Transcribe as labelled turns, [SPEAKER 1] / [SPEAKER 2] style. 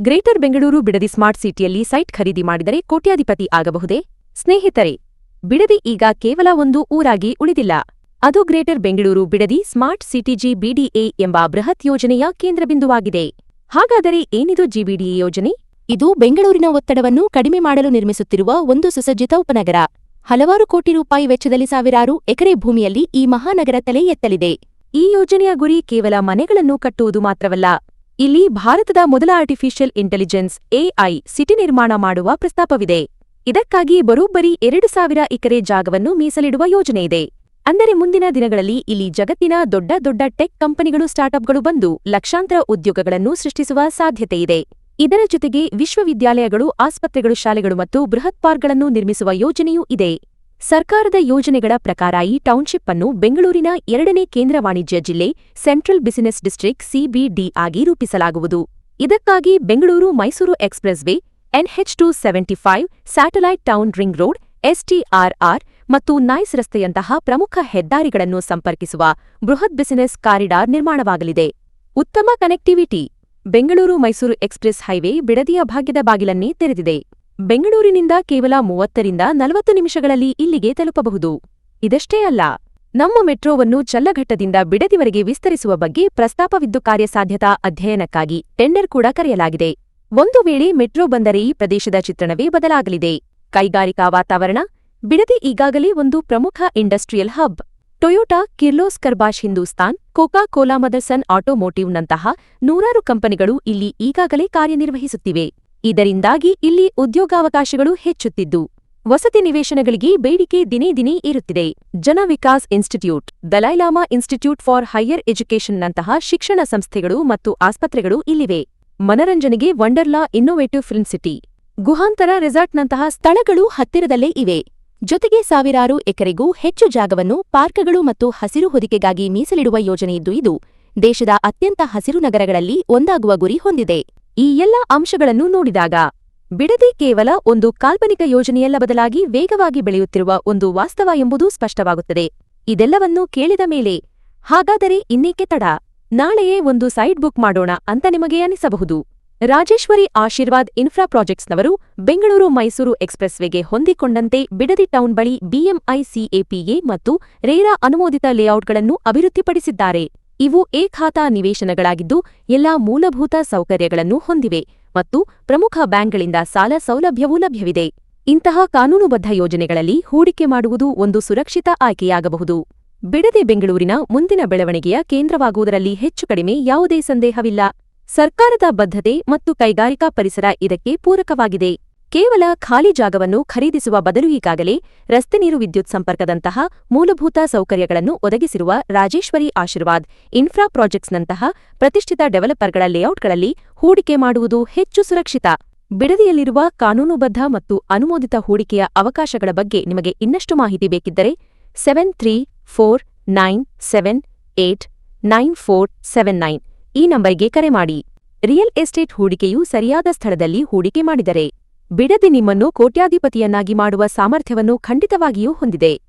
[SPEAKER 1] Greater Bengaluru Bidadi smart ಸಿಟಿಯಲ್ಲಿ site ಖರೀದಿ ಮಾಡಿದರೆ ಕೋಟ್ಯಾಧಿಪತಿ ಆಗಬಹುದೇ? ಸ್ನೇಹಿತರೆ, ಬಿಡದಿ ಈಗ ಕೇವಲ ಒಂದು ಊರಾಗಿ ಉಳಿದಿಲ್ಲ. ಅದು greater Bengaluru Bidadi smart city GBDA ಎಂಬ ಬೃಹತ್ ಯೋಜನೆಯ ಕೇಂದ್ರಬಿಂದುವಾಗಿದೆ. ಹಾಗಾದರೆ ಏನಿದು GBDA ಯೋಜನೆ?
[SPEAKER 2] ಇದು ಬೆಂಗಳೂರಿನ ಒತ್ತಡವನ್ನು ಕಡಿಮೆ ಮಾಡಲು ನಿರ್ಮಿಸುತ್ತಿರುವ ಒಂದು ಸುಸಜ್ಜಿತ ಉಪನಗರ. ಹಲವಾರು ಕೋಟಿ ರೂಪಾಯಿ ವೆಚ್ಚದಲ್ಲಿ ಸಾವಿರಾರು ಎಕರೆ ಭೂಮಿಯಲ್ಲಿ ಈ ಮಹಾನಗರ ತಲೆ ಎತ್ತಲಿದೆ.
[SPEAKER 1] ಈ ಯೋಜನೆಯ ಗುರಿ ಕೇವಲ ಮನೆಗಳನ್ನು ಕಟ್ಟುವುದು ಮಾತ್ರವಲ್ಲ. ಇಲ್ಲಿ ಭಾರತದ ಮೊದಲ ಆರ್ಟಿಫಿಷಿಯಲ್ ಇಂಟೆಲಿಜೆನ್ಸ್ AI ಸಿಟಿ ನಿರ್ಮಾಣ ಮಾಡುವ ಪ್ರಸ್ತಾಪವಿದೆ. ಇದಕ್ಕಾಗಿ ಬರೋಬ್ಬರಿ 2,000 ಎಕರೆ ಜಾಗವನ್ನು ಮೀಸಲಿಡುವ ಯೋಜನೆಯಿದೆ. ಅಂದರೆ ಮುಂದಿನ ದಿನಗಳಲ್ಲಿ ಇಲ್ಲಿ ಜಗತ್ತಿನ ದೊಡ್ಡ ದೊಡ್ಡ ಟೆಕ್ ಕಂಪನಿಗಳು ಸ್ಟಾರ್ಟ್ಅಪ್ಗಳು ಬಂದು ಲಕ್ಷಾಂತರ ಉದ್ಯೋಗಗಳನ್ನು ಸೃಷ್ಟಿಸುವ ಸಾಧ್ಯತೆಯಿದೆ. ಇದರ ಜೊತೆಗೆ ವಿಶ್ವವಿದ್ಯಾಲಯಗಳು, ಆಸ್ಪತ್ರೆಗಳು, ಶಾಲೆಗಳು ಮತ್ತು ಬೃಹತ್ ಪಾರ್ಕ್ಗಳನ್ನು ನಿರ್ಮಿಸುವ ಯೋಜನೆಯೂ ಇದೆ. ಸರ್ಕಾರದ ಯೋಜನೆಗಳ ಪ್ರಕಾರ ಈ ಟೌನ್ಶಿಪ್ ಅನ್ನು ಬೆಂಗಳೂರಿನ 2ನೇ ಕೇಂದ್ರ ವಾಣಿಜ್ಯ ಜಿಲ್ಲೆ, ಸೆಂಟ್ರಲ್ ಬಿಸಿನೆಸ್ ಡಿಸ್ಟ್ರಿಕ್ಟ್ CBD ಆಗಿ ರೂಪಿಸಲಾಗುವುದು. ಇದಕ್ಕಾಗಿ Bengaluru Mysuru express way, NH275, satellite town ring road, STRR ಮತ್ತು ನೈಸ್ ರಸ್ತೆಯಂತಹ ಪ್ರಮುಖ ಹೆದ್ದಾರಿಗಳನ್ನು ಸಂಪರ್ಕಿಸುವ ಬೃಹತ್ ಬಿಸಿನೆಸ್ ಕಾರಿಡಾರ್ ನಿರ್ಮಾಣವಾಗಲಿದೆ. ಉತ್ತಮ connectivity. Bengaluru Mysuru express highway ಬಿಡದಿಯ ಭಾಗ್ಯದ ಬಾಗಿಲನ್ನೇ ತೆರೆದಿದೆ. ಬೆಂಗಳೂರಿನಿಂದ ಕೇವಲ 30 ರಿಂದ 40 ನಿಮಿಷಗಳಲ್ಲಿ ಇಲ್ಲಿಗೆ ತಲುಪಬಹುದು. ಇದಷ್ಟೇ ಅಲ್ಲ, ನಮ್ಮ ಮೆಟ್ರೋವನ್ನು ಚಲ್ಲಘಟ್ಟದಿಂದ ಬಿಡದಿವರೆಗೆ ವಿಸ್ತರಿಸುವ ಬಗ್ಗೆ ಪ್ರಸ್ತಾಪವಿದ್ದು ಕಾರ್ಯಸಾಧ್ಯತಾ ಅಧ್ಯಯನಕ್ಕಾಗಿ ಟೆಂಡರ್ ಕೂಡ ಕರೆಯಲಾಗಿದೆ. ಒಂದು ವೇಳೆ ಮೆಟ್ರೋ ಬಂದರೆ ಈ ಪ್ರದೇಶದ ಚಿತ್ರಣವೇ ಬದಲಾಗಲಿದೆ. ಕೈಗಾರಿಕಾ ವಾತಾವರಣ. ಬಿಡದಿ ಈಗಾಗಲೇ ಒಂದು ಪ್ರಮುಖ industrial hub. Toyota, Kirloskar, Bosch, Hindustan, Coca Cola, Motherson ಆಟೋಮೋಟಿವ್‌ನಂತಹ ನೂರಾರು ಕಂಪನಿಗಳು ಇಲ್ಲಿ ಈಗಾಗಲೇ ಕಾರ್ಯನಿರ್ವಹಿಸುತ್ತಿವೆ. ಇದರಿಂದಾಗಿ ಇಲ್ಲಿ ಉದ್ಯೋಗಾವಕಾಶಗಳು ಹೆಚ್ಚುತ್ತಿದ್ದು, ವಸತಿ ನಿವೇಶನಗಳಿಗೆ ಬೇಡಿಕೆ ದಿನೇ ದಿನೇ ಏರುತ್ತಿದೆ. Jana Vikas institute, Dalai Lama institute for higher ಎಜುಕೇಷನ್ನಂತಹ ಶಿಕ್ಷಣ ಸಂಸ್ಥೆಗಳು ಮತ್ತು ಆಸ್ಪತ್ರೆಗಳು ಇಲ್ಲಿವೆ. ಮನರಂಜನೆಗೆ Wonderla innovative film city, Guhantara ರೆಸಾರ್ಟ್‌ನಂತಹ
[SPEAKER 2] ಸ್ಥಳಗಳು ಹತ್ತಿರದಲ್ಲೇ ಇವೆ. ಜೊತೆಗೆ ಸಾವಿರಾರು ಎಕರೆಗೂ ಹೆಚ್ಚು ಜಾಗವನ್ನು ಪಾರ್ಕ್ಗಳು ಮತ್ತು ಹಸಿರು ಹೊದಿಕೆಗಾಗಿ ಮೀಸಲಿಡುವ ಯೋಜನೆಯಿದ್ದು ಇದು ದೇಶದ ಅತ್ಯಂತ ಹಸಿರು ನಗರಗಳಲ್ಲಿ ಒಂದಾಗುವ ಗುರಿ ಹೊಂದಿದೆ.
[SPEAKER 1] ಈ ಎಲ್ಲ ಅಂಶಗಳನ್ನು ನೋಡಿದಾಗ ಬಿಡದಿ ಕೇವಲ ಒಂದು ಕಾಲ್ಪನಿಕ ಯೋಜನೆಯಲ್ಲ, ಬದಲಾಗಿ ವೇಗವಾಗಿ ಬೆಳೆಯುತ್ತಿರುವ ಒಂದು ವಾಸ್ತವ ಎಂಬುದು ಸ್ಪಷ್ಟವಾಗುತ್ತದೆ. ಇದೆಲ್ಲವನ್ನೂ ಕೇಳಿದ ಮೇಲೆ ಹಾಗಾದರೆ ಇನ್ನೇಕೆ ತಡ? ನಾಳೆಯೇ ಒಂದು ಸೈಟ್ ಬುಕ್ ಮಾಡೋಣ ಅಂತ ನಿಮಗೆ ಅನಿಸಬಹುದು. ರಾಜೇಶ್ವರಿ ಆಶೀರ್ವಾದ್ ಇನ್ಫ್ರಾ ಪ್ರಾಜೆಕ್ಟ್ಸ್ನವರು ಬೆಂಗಳೂರು ಮೈಸೂರು ಎಕ್ಸ್‌ಪ್ರೆಸ್ವೇಗೆ ಹೊಂದಿಕೊಂಡಂತೆ ಬಿಡದಿ ಟೌನ್ ಬಳಿ BMI-CAPA ಮತ್ತು ರೇರಾ ಅನುಮೋದಿತ ಲೇಔಟ್ಗಳನ್ನು ಅಭಿವೃದ್ಧಿಪಡಿಸಿದ್ದಾರೆ. ಇವು ಏಕಖಾತಾ ನಿವೇಶನಗಳಾಗಿದ್ದು ಎಲ್ಲಾ ಮೂಲಭೂತ ಸೌಕರ್ಯಗಳನ್ನು ಹೊಂದಿವೆ ಮತ್ತು ಪ್ರಮುಖ ಬ್ಯಾಂಕ್ಗಳಿಂದ ಸಾಲ ಸೌಲಭ್ಯವೂ ಲಭ್ಯವಿದೆ. ಇಂತಹ ಕಾನೂನುಬದ್ಧ ಯೋಜನೆಗಳಲ್ಲಿ ಹೂಡಿಕೆ ಮಾಡುವುದು ಒಂದು ಸುರಕ್ಷಿತ ಆಯ್ಕೆಯಾಗಬಹುದು. ಬಿಡದಿ ಬೆಂಗಳೂರಿನ ಮುಂದಿನ ಬೆಳವಣಿಗೆಯ ಕೇಂದ್ರವಾಗುವುದರಲ್ಲಿ ಹೆಚ್ಚು ಕಡಿಮೆ ಯಾವುದೇ ಸಂದೇಹವಿಲ್ಲ. ಸರ್ಕಾರದ ಬದ್ಧತೆ ಮತ್ತು ಕೈಗಾರಿಕಾ ಪರಿಸರ ಇದಕ್ಕೆ ಪೂರಕವಾಗಿದೆ. ಕೇವಲ ಖಾಲಿ ಜಾಗವನ್ನು ಖರೀದಿಸುವ ಬದಲು ಈಗಾಗಲೇ ರಸ್ತೆ, ನೀರು, ವಿದ್ಯುತ್ ಸಂಪರ್ಕದಂತಹ ಮೂಲಭೂತ ಸೌಕರ್ಯಗಳನ್ನು ಒದಗಿಸಿರುವ ರಾಜೇಶ್ವರಿ ಆಶೀರ್ವಾದ್ ಇನ್ಫ್ರಾ ಪ್ರಾಜೆಕ್ಟ್ಸ್‌ನಂತಹ ಪ್ರತಿಷ್ಠಿತ ಡೆವಲಪರ್ಗಳ ಲೇಔಟ್ಗಳಲ್ಲಿ ಹೂಡಿಕೆ ಮಾಡುವುದು ಹೆಚ್ಚು ಸುರಕ್ಷಿತ. ಬಿಡದಿಯಲ್ಲಿರುವ ಕಾನೂನುಬದ್ಧ ಮತ್ತು ಅನುಮೋದಿತ ಹೂಡಿಕೆಯ ಅವಕಾಶಗಳ ಬಗ್ಗೆ ನಿಮಗೆ ಇನ್ನಷ್ಟು ಮಾಹಿತಿ ಬೇಕಿದ್ದರೆ 7349789479 ಈ ನಂಬರಿಗೆ ಕರೆ ಮಾಡಿ. ರಿಯಲ್ ಎಸ್ಟೇಟ್ ಹೂಡಿಕೆಯು ಸರಿಯಾದ ಸ್ಥಳದಲ್ಲಿ ಹೂಡಿಕೆ ಮಾಡಿದರೆ ಬಿಡದಿ ನಿಮ್ಮನ್ನು ಕೋಟ್ಯಾಧಿಪತಿಯನ್ನಾಗಿ ಮಾಡುವ ಸಾಮರ್ಥ್ಯವನ್ನು ಖಂಡಿತವಾಗಿಯೂ ಹೊಂದಿದೆ.